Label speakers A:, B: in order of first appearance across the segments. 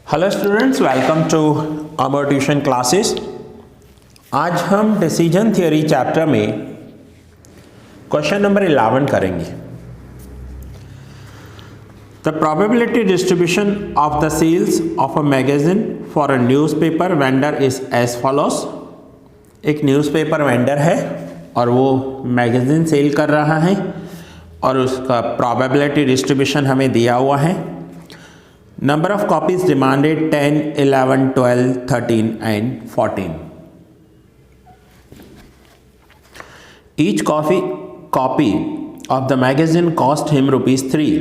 A: Hello students, welcome to our tuition classes. आज हम decision theory chapter में question number 11 करेंगे। The probability distribution of the sales of a magazine for a newspaper vendor is as follows. एक newspaper vendor है और वो magazine cell कर रहा है और उसका प्रोबेबिलिटी डिस्ट्रीब्यूशन हमें दिया हुआ है। Number of copies demanded 10, 11, 12, 13 and 14. Each copy of the magazine cost him ₹3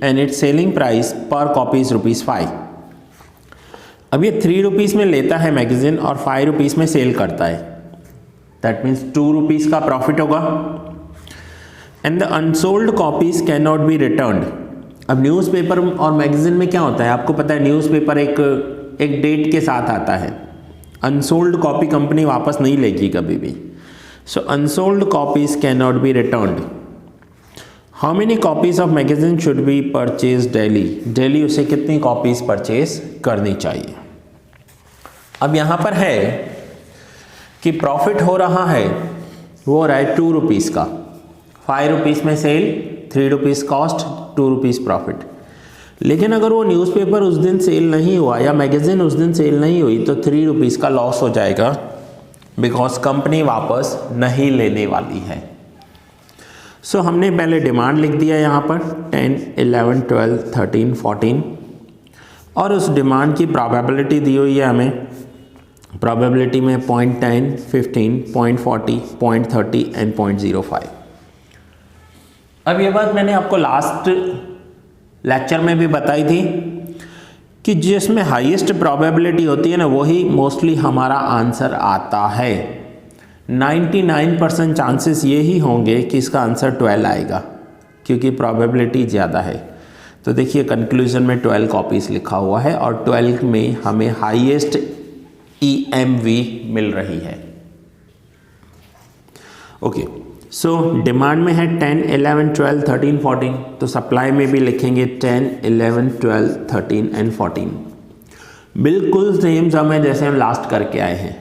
A: and its selling price per copy is ₹5. अब ये ₹3 में लेता है मैगजीन और ₹5 में सेल करता है। दैट मीन्स ₹2 का प्रॉफिट होगा। And the unsold copies can not be returned. अब न्यूज़पेपर और मैगजीन में क्या होता है, आपको पता है न्यूज़पेपर एक डेट के साथ आता है। अनसोल्ड कॉपी कंपनी वापस नहीं लेगी कभी भी। So unsold copies can not be returned. How many copies of magazine should be purchase daily. Daily उसे कितनी कॉपीज परचेज करनी चाहिए। अब यहाँ पर है कि प्रॉफिट हो रहा है, वो हो रहा है ₹2 का। ₹5 में सेल, ₹3 कॉस्ट, ₹2 प्रॉफिट। लेकिन अगर वो न्यूज़पेपर उस दिन सेल नहीं हुआ या मैगजीन उस दिन सेल नहीं हुई तो ₹3 का लॉस हो जाएगा, बिकॉज कंपनी वापस नहीं लेने वाली है। सो हमने पहले डिमांड लिख दिया यहाँ पर 10, 11, 12, 13, 14 और उस डिमांड की प्रोबेबिलिटी दी हुई है हमें। प्रोबेबिलिटी में 0.10, 15, 0.40, 0.30 एंड 0.05। अब ये बात मैंने आपको लास्ट लेक्चर में भी बताई थी कि जिसमें हाईएस्ट प्रोबेबिलिटी होती है ना, वही मोस्टली हमारा आंसर आता है। 99% चांसेस ये ही होंगे कि इसका आंसर 12 आएगा, क्योंकि प्रोबेबिलिटी ज़्यादा है। तो देखिए कंक्लूजन में 12 कॉपीज़ लिखा हुआ है और 12 में हमें हाईएस्ट EMV मिल रही है। ओके, सो डिमांड में है 10, 11, 12, 13, 14, तो सप्लाई में भी लिखेंगे 10, 11, 12, 13 एंड 14। बिल्कुल सेम समय जैसे हम लास्ट करके आए हैं।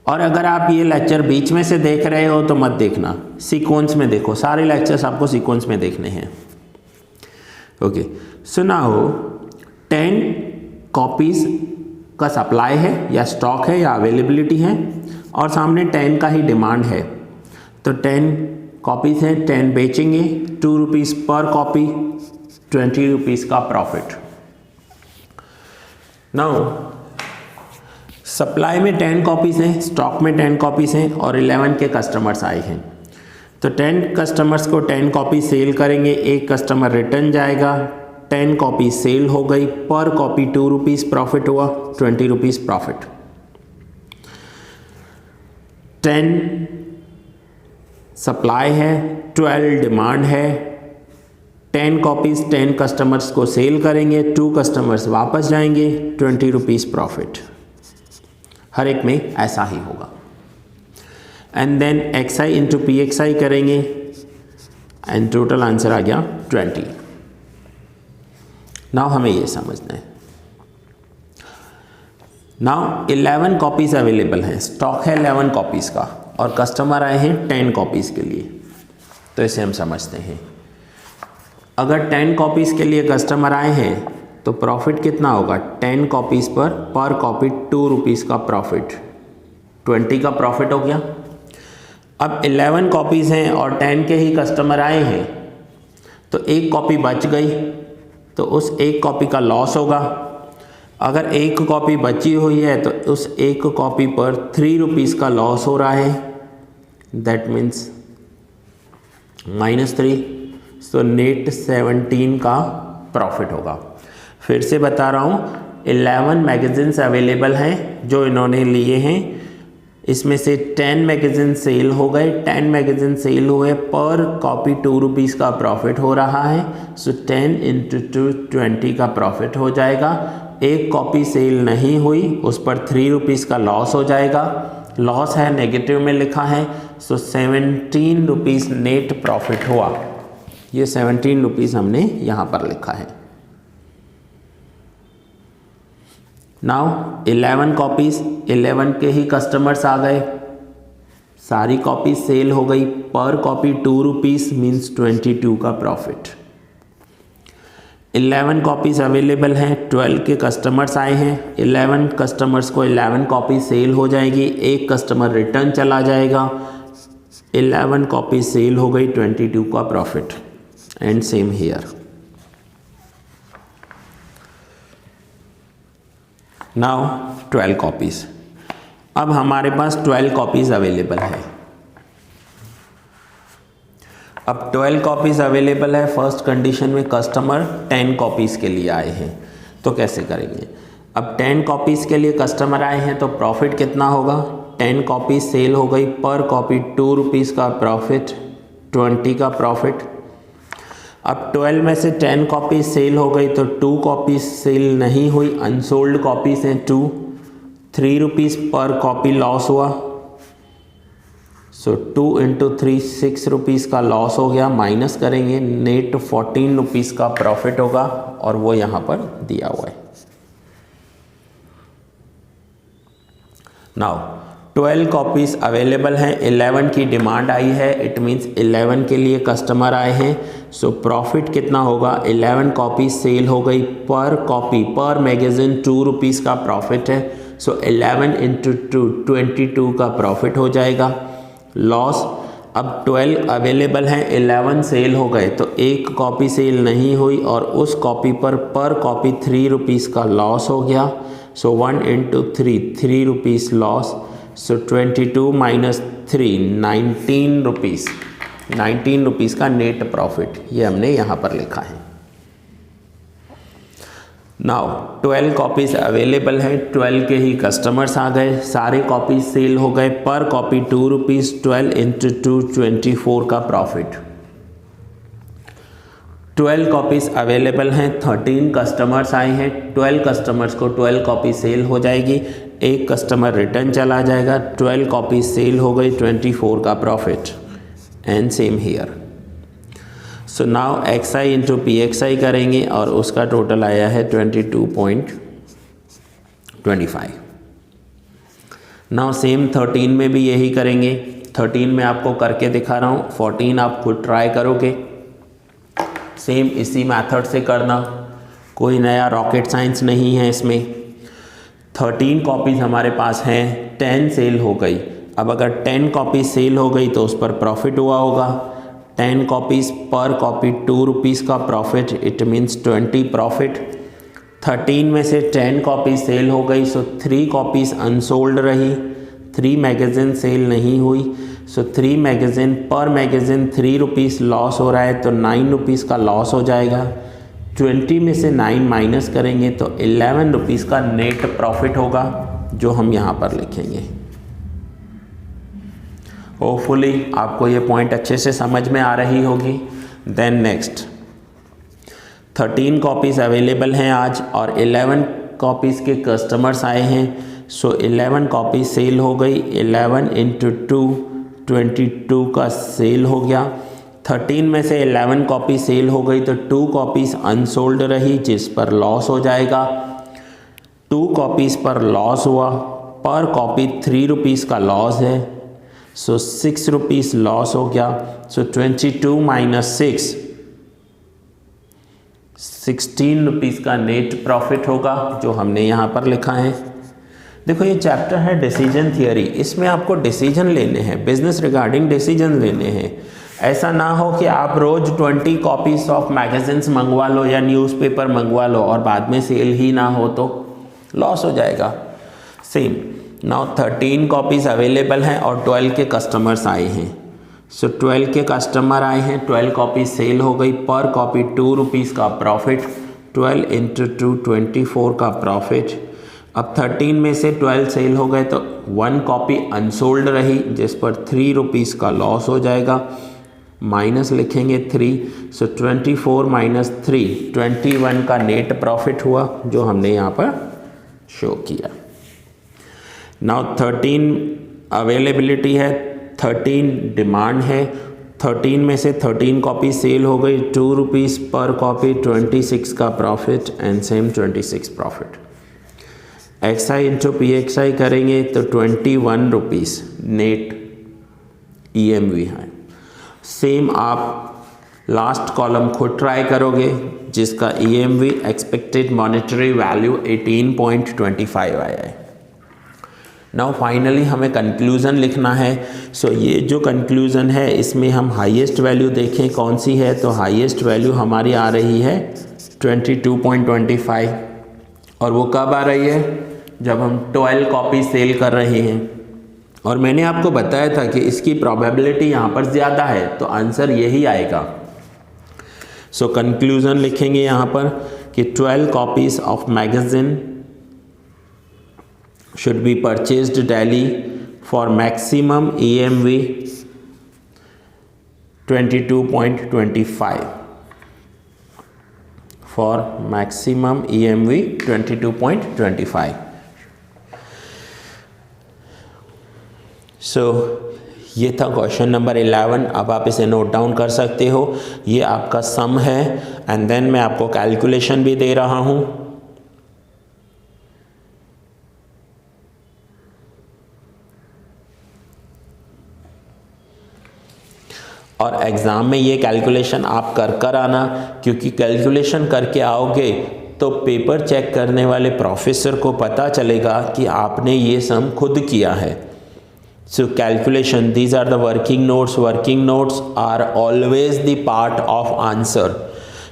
A: और अगर आप ये लेक्चर बीच में से देख रहे हो तो मत देखना, सीक्वेंस में देखो। सारे लेक्चर्स आपको सीक्वेंस में देखने हैं। ओके, सो नाउ 10 कॉपीज़ का सप्लाई है या स्टॉक है या अवेलेबिलिटी है और सामने 10 का ही डिमांड है। तो 10 कॉपीज़ हैं, 10 बेचेंगे, ₹2 पर कॉपी, ₹20 का प्रॉफिट। नाउ सप्लाई में 10 कॉपीज़ हैं, स्टॉक में 10 कॉपीज़ हैं और 11 के कस्टमर्स आए हैं। तो 10 कस्टमर्स को 10 कॉपी सेल करेंगे, एक कस्टमर रिटर्न जाएगा, 10 कॉपी सेल हो गई, पर कॉपी ₹2 प्रॉफिट हुआ, ₹20 प्रॉफिट। 10 सप्लाई है, 12 डिमांड है, 10 कॉपीज़ 10 कस्टमर्स को सेल करेंगे, 2 कस्टमर्स वापस जाएंगे, ₹20 प्रॉफिट। हर एक में ऐसा ही होगा। And then XI into PXI करेंगे एंड टोटल आंसर आ गया 20। नाउ हमें ये समझना है। नाउ 11 कॉपीज़ अवेलेबल हैं, स्टॉक है 11 कॉपीज़ का और कस्टमर आए हैं 10 कॉपीज़ के लिए। तो इसे हम समझते हैं। अगर 10 कॉपीज़ के लिए कस्टमर आए हैं तो प्रॉफिट कितना होगा? 10 कॉपीज़ पर कॉपी ₹2 का प्रॉफिट, 20 का प्रॉफिट हो गया। अब 11 कॉपीज़ हैं और 10 के ही कस्टमर आए हैं, तो एक कॉपी बच गई, तो उस एक कॉपी का लॉस होगा। अगर एक कॉपी बची हुई है तो उस एक कॉपी पर ₹3 का लॉस हो रहा है। दैट मीन्स -3, सो नेट 17 का प्रॉफिट होगा। फिर से बता रहा हूँ, 11 मैगजीन्स अवेलेबल हैं जो इन्होंने लिए हैं। इसमें से 10 मैगजीन सेल हो गए, 10 मैगजीन सेल हुए, पर कॉपी ₹2 का प्रॉफिट हो रहा है। सो 10 इंटू 2 20 का प्रॉफिट हो जाएगा। एक कॉपी सेल नहीं हुई, उस पर ₹3 का लॉस हो जाएगा। लॉस है, नेगेटिव में लिखा है, सो ₹17 नेट प्रॉफिट हुआ। ये ₹17 हमने यहाँ पर लिखा है। नाउ 11 कॉपीज़, 11 के ही कस्टमर्स आ गए, सारी कॉपी सेल हो गई, पर कॉपी 2 रुपीज़ मीन्स 22 का प्रॉफिट। 11 कॉपीज़ अवेलेबल हैं, 12 के कस्टमर्स आए हैं, 11 कस्टमर्स को 11 कॉपी सेल हो जाएगी, एक कस्टमर रिटर्न चला जाएगा, 11 कॉपी सेल हो गई, 22 का profit. And same here. Now 12 copies, अब हमारे पास 12 कॉपीज़ अवेलेबल है। अब 12 कॉपीज़ अवेलेबल है, फर्स्ट कंडीशन में कस्टमर 10 कॉपीज़ के लिए आए हैं, तो कैसे करेंगे। अब 10 कॉपीज़ के लिए कस्टमर आए हैं तो प्रॉफिट कितना होगा, 10 कॉपीज़ सेल हो गई, पर कॉपी 2 रुपीज़ का प्रॉफिट, 20 का प्रॉफिट। अब 12 में से 10 कॉपीज़ सेल हो गई तो 2 कॉपीज़ सेल नहीं हुई, अनसोल्ड कॉपीज़ हैं 2, 3 रुपीज़ पर कॉपी लॉस हुआ, सो 2 इंटू 3 6 रुपीज़ का लॉस हो गया, माइनस करेंगे, नेट 14 रुपीज़ का प्रॉफिट होगा और वो यहाँ पर दिया हुआ है। नाउ 12 कॉपीज़ अवेलेबल हैं, 11 की डिमांड आई है, इट मीन्स 11 के लिए कस्टमर आए हैं, सो प्रॉफिट कितना होगा, 11 कॉपी सेल हो गई, पर कॉपी पर मैगज़ीन 2 रुपीज़ का प्रॉफिट है, सो 11 इंटू 2 22 का प्रॉफिट हो जाएगा। लॉस, अब 12 अवेलेबल हैं, 11 सेल हो गए तो एक कॉपी सेल नहीं हुई और उस कॉपी पर कॉपी 3 रुपीज़ का लॉस हो गया, सो 1 इंटू 3 रुपीज़ लॉस, सो 22 माइनस 3 19 रुपीज़, 19 रुपीज़ का नेट प्रॉफिट, ये हमने यहाँ पर लिखा है। नाउ 12 कॉपीज़ अवेलेबल है, 12 के ही कस्टमर्स आ गए, सारे कॉपीज सेल हो गए, पर कॉपी 2 रुपीज़, 12 इंटू 2 24 का प्रॉफिट। 12 कॉपीज़ अवेलेबल हैं, 13 कस्टमर्स आए हैं, 12 कस्टमर्स को 12 कॉपी सेल हो जाएगी, एक कस्टमर रिटर्न चला जाएगा, 12 कॉपी सेल हो गई, 24 का profit. And same here. So now XI into PXI करेंगे और उसका टोटल आया है 22.25। नाउ सेम 13 में भी यही करेंगे, 13 में आपको करके दिखा रहा हूँ, 14 आप खुद ट्राई करोगे, सेम इसी मेथड से करना, कोई नया रॉकेट साइंस नहीं है इसमें। 13 कॉपीज़ हमारे पास हैं, 10 सेल हो गई, अब अगर 10 कॉपी सेल हो गई तो उस पर प्रॉफिट हुआ होगा, 10 कॉपीज़ पर कॉपी 2 रुपीज़ का प्रॉफिट, इट मीन्स 20 प्रॉफिट। 13 में से 10 कॉपी सेल हो गई, सो 3 कॉपीज़ अनसोल्ड रही, 3 मैगज़ीन सेल नहीं हुई, सो 3 मैगज़ीन पर मैगज़ीन 3 रुपीज़ लॉस हो रहा है तो 9 रुपीज़ का लॉस हो जाएगा। 20 में से 9 माइनस करेंगे तो 11 रुपीज़ का नेट प्रॉफिट होगा, जो हम यहाँ पर लिखेंगे। होपफुली आपको ये पॉइंट अच्छे से समझ में आ रही होगी। देन नेक्स्ट 13 कॉपीज़ अवेलेबल हैं आज और 11 कॉपीज़ के कस्टमर्स आए हैं, सो 11 कॉपी सेल हो गई, 11 इंटू 2 22 का सेल हो गया। 13 में से 11 कॉपी सेल हो गई तो 2 कॉपीज़ अनसोल्ड रही जिस पर लॉस हो जाएगा, 2 कॉपीज़ पर लॉस हुआ, पर कॉपी 3 रुपीज़ का लॉस है, सो 6 रुपीज़ लॉस हो गया, सो 22 माइनस 6 16 रुपीज़ का नेट प्रॉफिट होगा, जो हमने यहाँ पर लिखा है। देखो ये चैप्टर है डिसीजन थियरी, इसमें आपको डिसीजन लेने हैं, बिजनेस रिगार्डिंग डिसीजन लेने हैं। ऐसा ना हो कि आप रोज़ 20 कॉपीज़ ऑफ मैगजीन्स मंगवा लो या न्यूज़पेपर मंगवा लो और बाद में सेल ही ना हो तो लॉस हो जाएगा। सेम नाउ 13 कॉपीज़ अवेलेबल हैं और 12 के कस्टमर्स आए हैं, सो 12 के कस्टमर आए हैं, 12 कॉपी सेल हो गई, पर कॉपी 2 रुपीज़ का प्रॉफिट, 12 इंटू 2 24 का प्रॉफिट। अब 13 में से 12 सेल हो गए तो 1 कॉपी अनसोल्ड रही जिस पर 3 रुपीज़ का लॉस हो जाएगा, माइनस लिखेंगे 3, सो 24 माइनस 3 21 का नेट प्रॉफिट हुआ, जो हमने यहाँ पर शो किया। नाउ 13 अवेलेबिलिटी है, 13 डिमांड है, 13 में से 13 कॉपी सेल हो गई, 2 रुपीज़ पर कॉपी, 26 का profit and same 26 profit. X I into P X I करेंगे तो 21 रुपीज़ नेट EMV है। सेम आप लास्ट कॉलम खुद ट्राई करोगे जिसका EMV एक्सपेक्टेड मॉनेटरी वैल्यू 18.25 आया है। नाउ फाइनली हमें कंक्लूज़न लिखना है। सो ये जो कंक्लूज़न है इसमें हम हाईएस्ट वैल्यू देखें कौन सी है, तो हाईएस्ट वैल्यू हमारी आ रही है 22.25 और वो कब आ रही है, जब हम 12 कॉपी सेल कर रहे हैं। और मैंने आपको बताया था कि इसकी प्रोबेबिलिटी यहाँ पर ज़्यादा है, तो आंसर यही आएगा। सो कंक्लूज़न लिखेंगे यहाँ पर कि 12 copies of magazine should be purchased daily for maximum EMV 22.25 for maximum EMV 22.25. So ये था क्वेश्चन नंबर 11। अब आप इसे नोट डाउन कर सकते हो, ये आपका सम है एंड देन मैं आपको कैलकुलेशन भी दे रहा हूँ। और एग्ज़ाम में ये कैलकुलेशन आप कर आना, क्योंकि कैलकुलेशन करके आओगे तो पेपर चेक करने वाले प्रोफेसर को पता चलेगा कि आपने ये सम खुद किया है। So calculation, these are the working notes. Working notes are always the part of answer.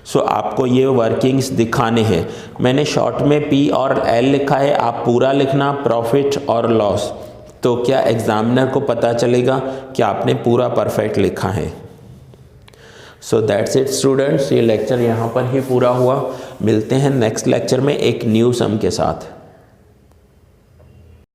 A: So आपको ये वर्किंग्स दिखाने हैं। मैंने शॉर्ट में P और L लिखा है, आप पूरा लिखना प्रॉफिट और लॉस, तो क्या एग्जामिनर को पता चलेगा कि आपने पूरा परफेक्ट लिखा है। सो दैट्स इट स्टूडेंट्स, ये लेक्चर यहाँ पर ही पूरा हुआ। मिलते हैं नेक्स्ट लेक्चर में एक न्यू सम के साथ।